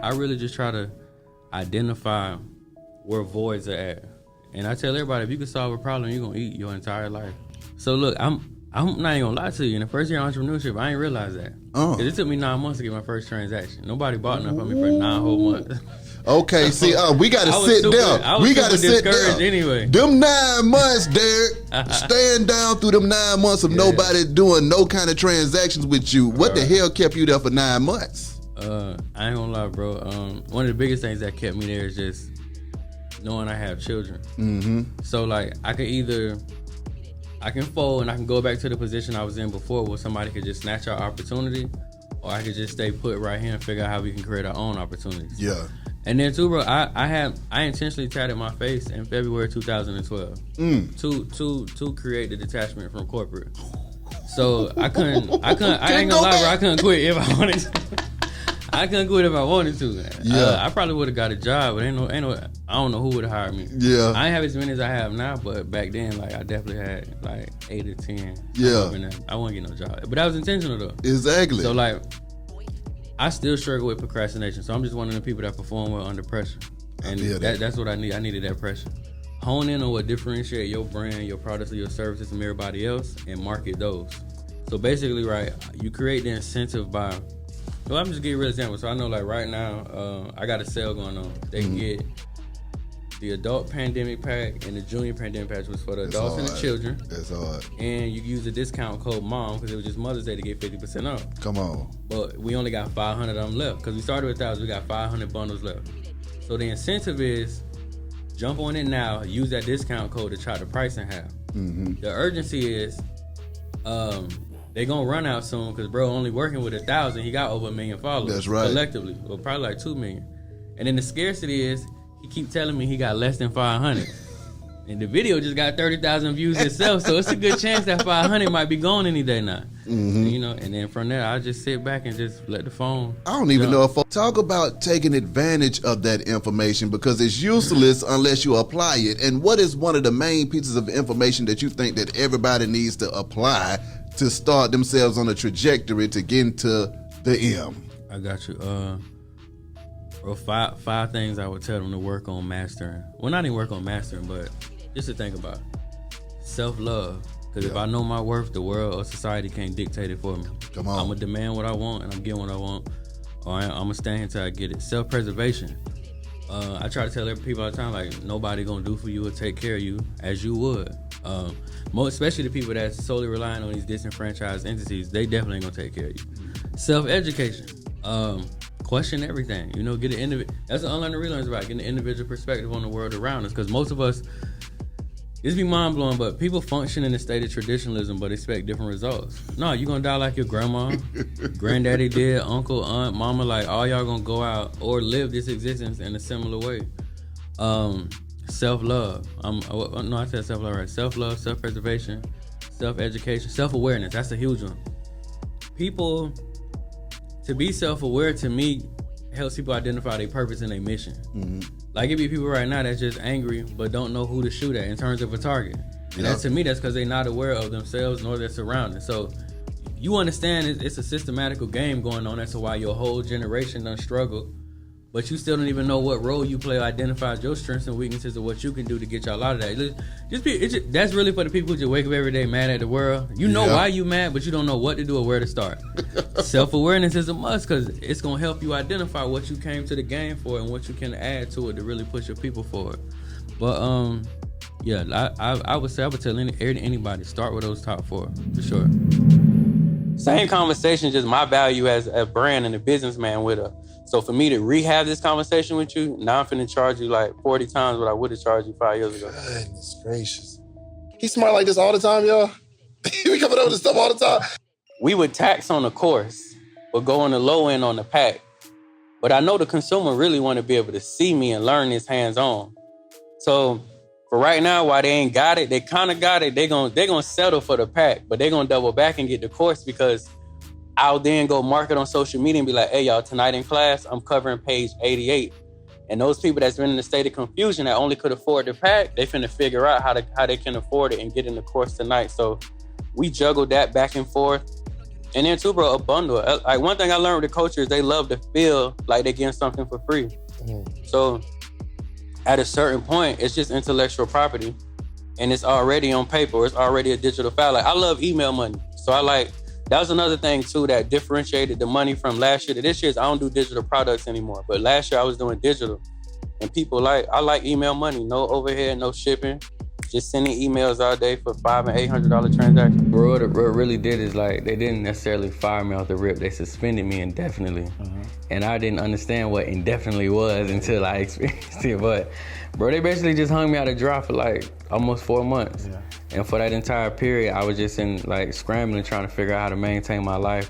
I really just try to identify where voids are at. And I tell everybody, if you can solve a problem, you're going to eat your entire life. So look, I'm not even going to lie to you. In the first year of entrepreneurship, I ain't realize that. Because it took me 9 months to get my first transaction. Nobody bought enough of me for 9 whole months. Okay, see, we got to sit down. We got to sit down. Anyway. Them 9 months, Derrick, staying down through them 9 months of nobody doing no kind of transactions with you. What the hell kept you there for 9 months? I ain't gonna lie, bro. One of the biggest things that kept me there is just knowing I have children. Mm-hmm. So like, I can fold and I can go back to the position I was in before, where somebody could just snatch our opportunity, or I could just stay put right here and figure out how we can create our own opportunities. Yeah. And then too, bro, I intentionally tatted my face in February 2012 to create the detachment from corporate. So I ain't gonna lie, bro, I couldn't quit if I wanted to. I couldn't quit if I wanted to. Yeah. I probably would have got a job, but ain't no. I don't know who would have hired me. Yeah. I ain't have as many as I have now, but back then, like, I definitely had like 8 or 10. Yeah. I wouldn't get no job, but that was intentional though. Exactly. So like, I still struggle with procrastination. So I'm just one of the people that perform well under pressure, and that's what I need. I needed that pressure. Hone in on what differentiate your brand, your products, or your services from everybody else, and market those. So basically, right, you create the incentive by. Well, I'm just giving you a real example. So I know, like, right now, I got a sale going on. They can get the adult pandemic pack and the junior pandemic pack, which was for the adults and the children. That's hard. And you can use the discount code MOM because it was just Mother's Day to get 50% off. Come on. But we only got 500 of them left because we started with 1,000. We got 500 bundles left. So the incentive is jump on it now, use that discount code to try the price in half. Mm-hmm. The urgency is they gonna run out soon because bro only working with 1,000. He got over 1 million followers. That's right. Collectively, well, probably like 2 million. And then the scarcity is he keep telling me he got less than 500, and the video just got 30,000 views itself. So it's a good chance that 500 might be gone any day now. Mm-hmm. You know, and then from there I just sit back and just let the phone. I don't even know if I talk about taking advantage of that information because it's useless unless you apply it. And what is one of the main pieces of information that you think that everybody needs to apply to start themselves on a trajectory to get into the M? I got you. Bro, five things I would tell them to work on mastering. Well, not even work on mastering, but just to think about. Self-love. Because if I know my worth, the world or society can't dictate it for me. Come on. I'm going to demand what I want and I'm getting what I want. Or I'm going to stand here until I get it. Self-preservation. I try to tell people all the time, like, nobody going to do for you or take care of you as you would. Especially the people that's solely relying on these disenfranchised entities, they definitely ain't gonna take care of you. Self-education, question everything. You know, get an that's what unlearn and relearn is about. Getting an individual perspective on the world around us. Because most of us, this be mind blowing, but people function in a state of traditionalism, but expect different results. No, you gonna die like your grandma, granddaddy did, uncle, aunt, mama. Like all y'all gonna go out or live this existence in a similar way. Self-love. I said self-love, right? Self-love, self-preservation, self-education, self-awareness. That's a huge one. People, to be self-aware, to me, helps people identify their purpose and their mission. Mm-hmm. Like, it be people right now that's just angry but don't know who to shoot at in terms of a target. And that, to me, that's because they're not aware of themselves nor their surroundings. So you understand it's a systematical game going on. That's why your whole generation done struggled. But you still don't even know what role you play or identify your strengths and weaknesses of what you can do to get y'all out of that. That's really for the people who just wake up every day mad at the world. You know why you mad, but you don't know what to do or where to start. Self-awareness is a must because it's going to help you identify what you came to the game for and what you can add to it to really push your people forward. But I would tell anybody, start with those top 4 for sure. Same conversation, just my value as a brand and a businessman with her. So for me to rehab this conversation with you, now I'm finna charge you like 40 times what I would have charged you 5 years ago. Goodness gracious. He's smart like this all the time, y'all. We coming up with this stuff all the time. We would tax on the course, but go on the low end on the pack. But I know the consumer really want to be able to see me and learn this hands-on. So for right now, while they ain't got it, they kind of got it. They're gonna settle for the pack, but they're gonna double back and get the course because I'll then go market on social media and be like, hey, y'all, tonight in class, I'm covering page 88. And those people that's been in a state of confusion that only could afford the pack, they finna figure out how they can afford it and get in the course tonight. So we juggled that back and forth. And then too, bro, a bundle. Like one thing I learned with the culture is they love to feel like they're getting something for free. So at a certain point, it's just intellectual property and it's already on paper. It's already a digital file. Like I love email money. So that was another thing too that differentiated the money from last year to this year is I don't do digital products anymore. But last year I was doing digital. And people I like email money. No overhead, no shipping. Just sending emails all day for $500 and $800 transactions. Bro, what it really did is they didn't necessarily fire me off the rip. They suspended me indefinitely. And I didn't understand what indefinitely was until I experienced it. But bro, they basically just hung me out to dry for almost 4 months. Yeah. And for that entire period, I was just in scrambling, trying to figure out how to maintain my life.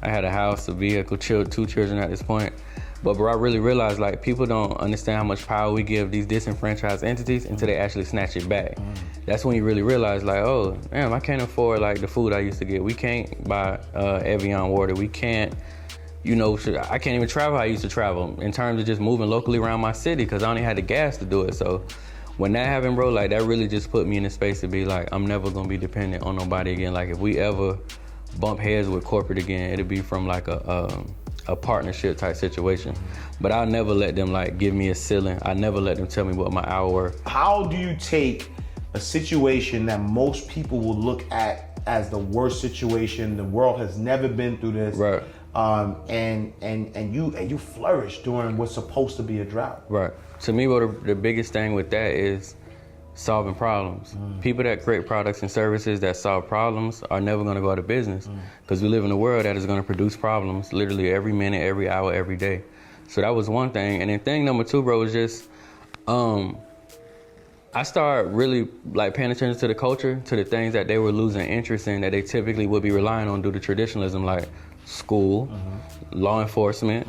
I had a house, a vehicle, 2 children at this point. But bro, I really realized people don't understand how much power we give these disenfranchised entities until they actually snatch it back. That's when you really realize oh, damn, I can't afford the food I used to get. We can't buy Evian water. We can't, I can't even travel how I used to travel in terms of just moving locally around my city because I only had the gas to do it. So when that happened, bro, that really just put me in a space to be I'm never gonna be dependent on nobody again. If we ever bump heads with corporate again, it'll be from a partnership type situation. But I'll never let them give me a ceiling. I never let them tell me what my hour worth. How do you take a situation that most people will look at as the worst situation? The world has never been through this. Right. And you flourish during what's supposed to be a drought. Right. To me, the biggest thing with that is solving problems. People that create products and services that solve problems are never going to go out of business because we live in a world that is going to produce problems literally every minute, every hour, every day. So that was one thing. And then thing number 2, bro, was just I started really paying attention to the culture, to the things that they were losing interest in that they typically would be relying on due to traditionalism, like school, law enforcement,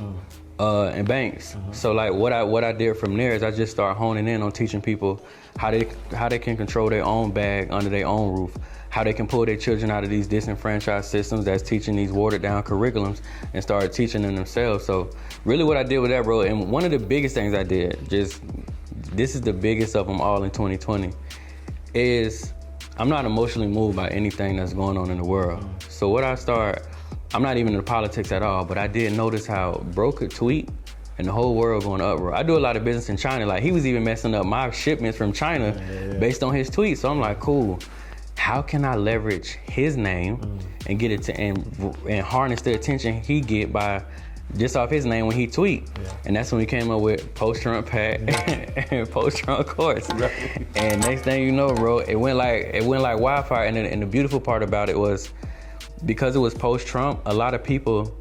and banks. So what I did from there is I just started honing in on teaching people how they can control their own bag under their own roof, how they can pull their children out of these disenfranchised systems that's teaching these watered down curriculums and start teaching them themselves. So really what I did with that, bro, and one of the biggest things I did, this is the biggest of them all in 2020, is I'm not emotionally moved by anything that's going on in the world. So what I'm not even into politics at all, but I did notice how bro could tweet and the whole world going up, bro. I do a lot of business in China. He was even messing up my shipments from China based on his tweets. So I'm like, cool. How can I leverage his name and get it to and harness the attention he get by just off his name when he tweet? And that's when we came up with post-Trump pack and post-Trump course. And next thing you know, bro, it went like wildfire. And the beautiful part about it was because it was post-Trump, a lot of people,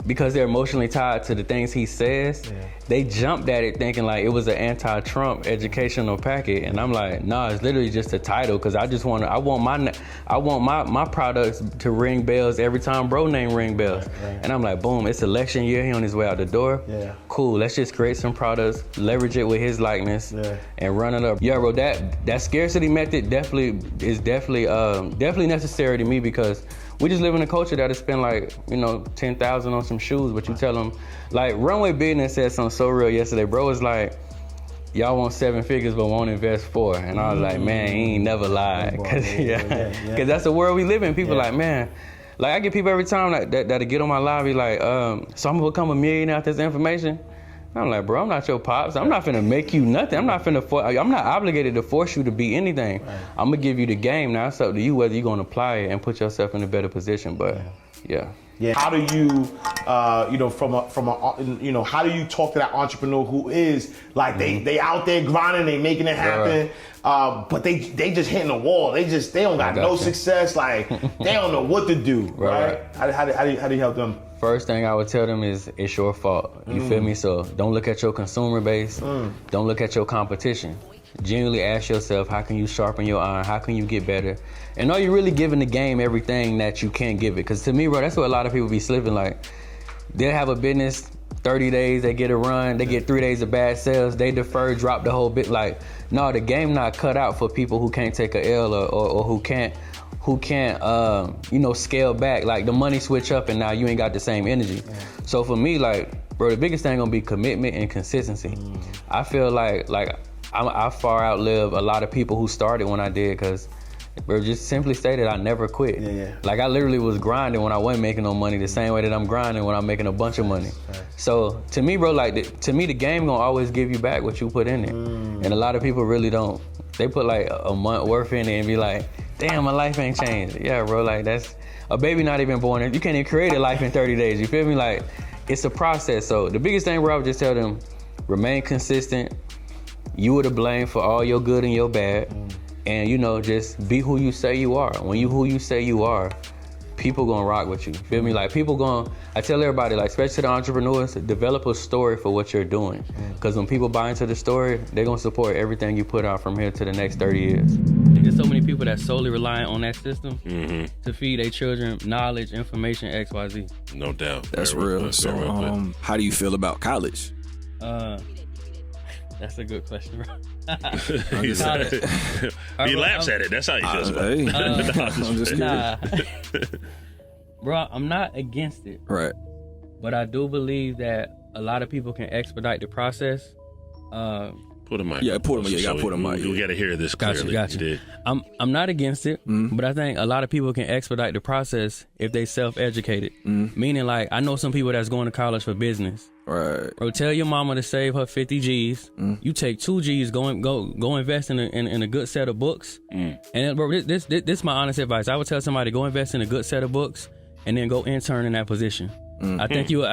because they're emotionally tied to the things he says, they jumped at it thinking it was an anti-Trump educational packet. And I'm like, nah, it's literally just a title because I want my products to ring bells every time bro name ring bells. And I'm like, boom, it's election year, he on his way out the door. Cool, let's just create some products, leverage it with his likeness and run it up. Yeah, bro, that scarcity method is definitely necessary to me because we just live in a culture that has spent $10,000 on some shoes, but you tell them, Runway Business said something so real yesterday, bro. It's y'all want 7 figures but won't invest 4. And I was like, man, he ain't never lied. Cause that's the world we live in. People man, I get people every time that get on my live, be so I'm gonna become a millionaire out this information. I'm like, bro, I'm not your pops. I'm not finna make you nothing. I'm not obligated to force you to be anything. I'm gonna give you the game. Now it's up to you whether you're gonna apply it and put yourself in a better position. But how do you, how do you talk to that entrepreneur who is they out there grinding, they making it happen, but they just hitting the wall. They don't got no success. They don't know what to do. Right? How do you help them? First thing I would tell them is it's your fault. You feel me? So don't look at your consumer base. Don't look at your competition. Genuinely ask yourself, how can you sharpen your iron? How can you get better? And are you really giving the game everything that you can give it? Because to me, bro, that's what a lot of people be slipping. They'll have a business, 30 days, they get a run, they get 3 days of bad sales, they defer, drop the whole bit. No, the game not cut out for people who can't take a L or who can't scale back. The money switch up and now you ain't got the same energy. So for me, bro, the biggest thing gonna be commitment and consistency. I feel I far outlive a lot of people who started when I did because Bro, just simply stated, I never quit. Yeah. Like, I literally was grinding when I wasn't making no money the same way that I'm grinding when I'm making a bunch of money. So, to me, bro, like, to me, the game gonna always give you back what you put in it. And a lot of people really don't. They put, like, a month worth in it and be like, damn, my life ain't changed. Yeah, bro, like, that's a baby not even born. You can't even create a life in 30 days. You feel me? Like, it's a process. So, the biggest thing, bro, I would just tell them, remain consistent. You are to blame for all your good and your bad. And, you know, just be who you say you are. When you who you say you are, people gonna rock with you. Feel me? Like, people gonna, I tell everybody, like, especially the entrepreneurs, develop a story for what you're doing. Because when people buy into the story, they're gonna support everything you put out from here to the next 30 years. There's so many people that solely rely on that system to feed their children knowledge, information, X, Y, Z. No doubt. That's Very real. well put, So, very well put. how do you feel about college? That's a good question, bro. He laughs at it. That's how he feels about it. I'm just Nah. Bro, I'm not against it. Right. But I do believe that a lot of people can expedite the process. Put a mic. Yeah, put him. Yeah, you gotta put a mic. We got to hear this clearly. Gotcha. You did. I'm not against it, but I think a lot of people can expedite the process if they self-educated. Meaning, like, I know some people that's going to college for business. Right. Bro, tell your mama to save her 50 G's. You take 2 G's, go invest in a good set of books. And then, bro, this is my honest advice. I would tell somebody, go invest in a good set of books and then go intern in that position. I think you'll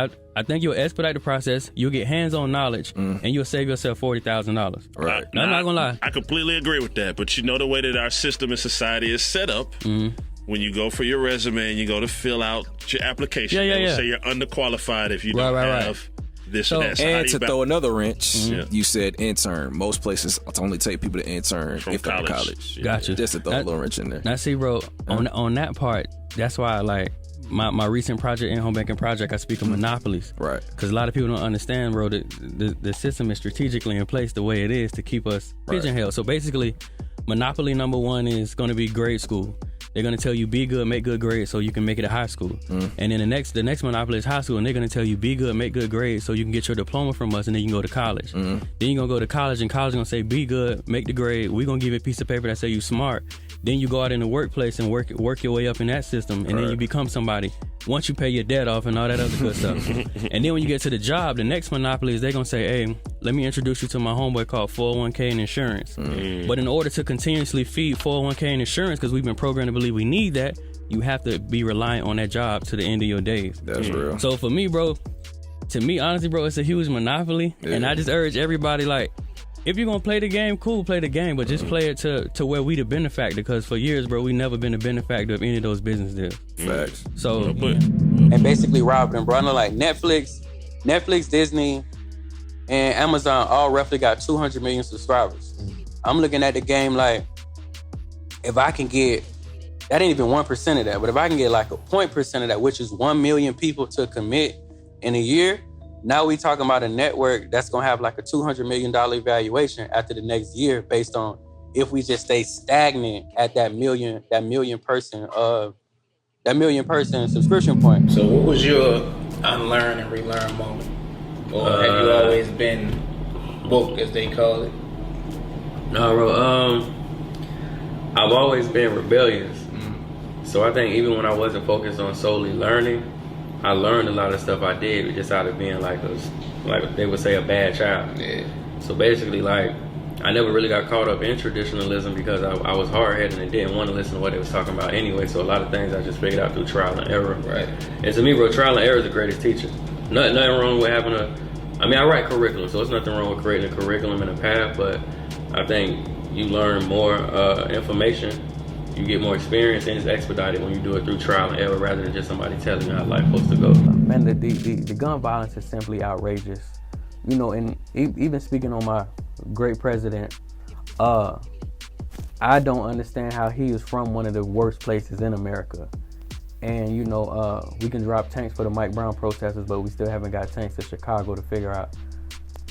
expedite the process. You'll get hands-on knowledge, and you'll save yourself $40,000. Right. I'm not gonna lie. I completely agree with that. But you know the way that our system and society is set up. When you go for your resume and you go to fill out your application, they will say you're underqualified if you don't have this or that. So and to throw another wrench, Yeah. you said intern. Most places only take people to intern From if they're in college. college. Yeah. Gotcha. Just to throw a little wrench in there. Now, see, bro, on that part, that's why I like my recent project, in-home banking project, I speak of monopolies. Right. Because a lot of people don't understand, bro, the system is strategically in place the way it is to keep us pigeonholed. So basically, monopoly number 1 is going to be grade school. They're going to tell you be good, make good grades so you can make it to high school. And then the next monopoly is high school, and they're going to tell you be good, make good grades so you can get your diploma from us, and then you can go to college. Then you're going to go to college, and college going to say be good, make the grade. We're going to give you a piece of paper that say you smart. Then you go out in the workplace and work your way up in that system, and then you become somebody. Once you pay your debt off and all that other good stuff. And then when you get to the job, the next monopoly is they're going to say, hey, let me introduce you to my homeboy called 401k and insurance. But in order to continuously feed 401k and insurance, because we've been programmed to believe we need that, you have to be reliant on that job to the end of your days. That's real. So for me, bro, honestly, bro, it's a huge monopoly. And I just urge everybody, like, if you're going to play the game, cool, play the game, but just play it to where we the benefactor, because for years, bro, we never been a benefactor of any of those business deals. Facts. So, and basically robbed them, bro. I know, like, Netflix, Disney, and Amazon all roughly got 200 million subscribers. I'm looking at the game like, if I can get, that ain't even 1% of that, but if I can get like a 0.% of that, which is 1 million people to commit in a year, now we talking about a network that's gonna have like a $200 million evaluation after the next year, based on if we just stay stagnant at that million person subscription point. So what was your unlearn and relearn moment? Or have you always been booked, as they call it? No, bro, I've always been rebellious. So I think even when I wasn't focused on solely learning, I learned a lot of stuff I did just out of being like they would say, a bad child. Yeah. So basically, like, I never really got caught up in traditionalism because I was hard-headed and didn't want to listen to what they was talking about anyway. So a lot of things I just figured out through trial and error. Right. And to me, bro, trial and error is the greatest teacher. Nothing wrong with having I write curriculum, so it's nothing wrong with creating a curriculum and a path, but I think you learn more information, you get more experience, and it's expedited when you do it through trial and error rather than just somebody telling you how life's supposed to go. Man, the gun violence is simply outrageous. You know, and even speaking on my great president, I don't understand how he is from one of the worst places in America. And, you know, we can drop tanks for the Mike Brown protesters, but we still haven't got tanks to Chicago to figure out.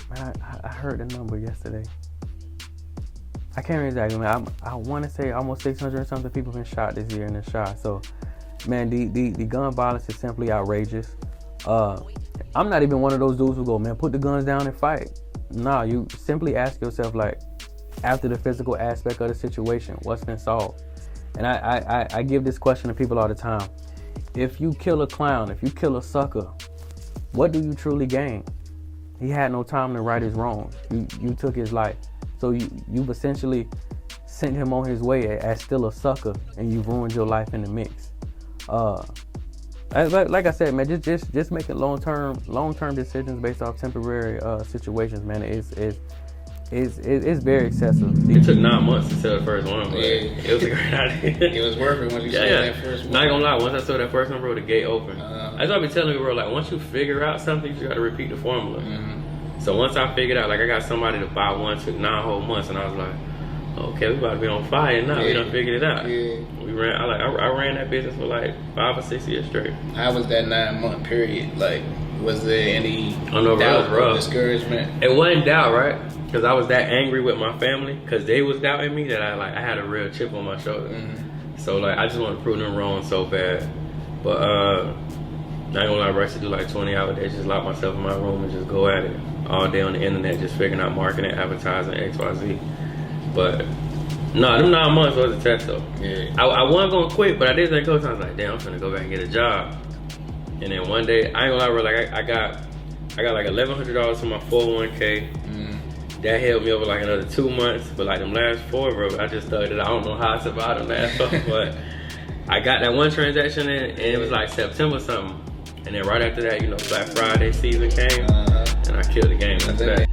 Man, I heard the number yesterday. I can't remember exactly, man. I want to say almost 600 and something people been shot this year in the shot. So, man, the gun violence is simply outrageous. I'm not even one of those dudes who go, man, put the guns down and fight. Nah, you simply ask yourself, like, after the physical aspect of the situation, what's been solved? And I give this question to people all the time. If you kill a clown, if you kill a sucker, what do you truly gain? He had no time to right his wrongs. You took his life. So you've essentially sent him on his way as still a sucker, and you've ruined your life in the mix. Like I said, man, just making long-term decisions based off temporary situations, man. It's very excessive. It took 9 months to sell the first one, but it was a great idea. It was worth it when you sold that first one. Not gonna lie, once I sold that first one, bro, the gate opened. That's what I be telling you, bro. Like, once you figure out something, you just gotta repeat the formula. Mm-hmm. So once I figured out, like, I got somebody to buy one, took 9 whole months, and I was like, okay, we about to be on fire now. We done figured it out. Yeah. I ran that business for like 5 or 6 years straight. How was that 9-month period? Like, was there any doubt or discouragement? It wasn't doubt, right? Because I was that angry with my family because they was doubting me that I had a real chip on my shoulder. Mm-hmm. So like I just want to prove them wrong so bad. But I ain't gonna lie, I used to do like 20-hour days, just lock myself in my room and just go at it all day on the internet, just figuring out marketing, advertising, XYZ. But no, them 9 months was a test though. Yeah. I wasn't gonna quit, but I did think a couple times like, damn, I'm finna go back and get a job. And then one day, I ain't gonna lie, bro, like I got like $1,100 from my 401k. That held me over like another 2 months, but like them last 4, bro, I just thought that I don't know how I survived them last 4, but I got that one transaction in, and it was like September something. And then right after that, Black Friday season came, and I killed the game after that.